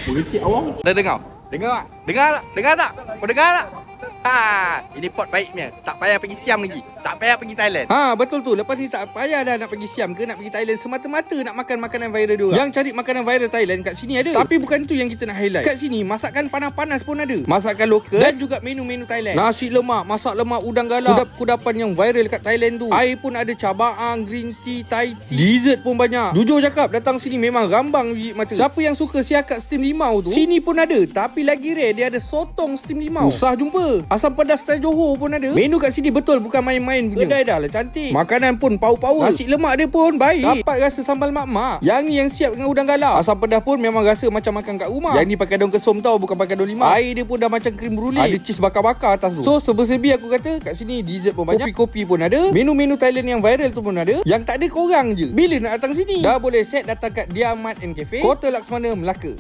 Bericik awang. Dah dengar? Dengar tak? Dengar tak? Dengar tak? Kau dengar tak? Ha, ini pot baiknya. Tak payah pergi Siam lagi. Tak payah pergi Thailand. Ha, betul tu. Lepas ni tak payah dah nak pergi Siam ke nak pergi Thailand, semata-mata nak makan makanan viral diorang. Yang cari makanan viral Thailand kat sini ada. Tapi bukan tu yang kita nak highlight. Kat sini masakan panas-panas pun ada. Masakan lokal dan juga menu-menu Thailand. Nasi lemak, masak lemak udang galah, kudapan yang viral kat Thailand tu. Air pun ada cabaang, green tea, Thai tea. Dessert pun banyak. Jujur cakap, datang sini memang rambang biji mata. Siapa yang suka siakak steam limau tu, sini pun ada. Tapi lagi rare, dia ada sotong steam limau. Susah jumpa. Asam pedas style Johor pun ada. Menu kat sini betul bukan main-main punya. Kedai dah lah cantik. Makanan pun power-power. Nasi lemak dia pun baik. Dapat rasa sambal mak-mak. Yang ni yang siap dengan udang galah. Asam pedas pun memang rasa macam makan kat rumah. Yang ni pakai daun kesum tau, bukan pakai daun limau. Air dia pun dah macam krim brulee. Ada cheese bakar-bakar atas tu. So seber-sebi aku kata kat sini dessert pun banyak. Kopi-kopi pun ada. Menu-menu Thailand yang viral tu pun ada. Yang tak ada korang je. Bila nak datang sini? Dah boleh set datang kat Dia Mat and Cafe, Kota Laksmana, Melaka.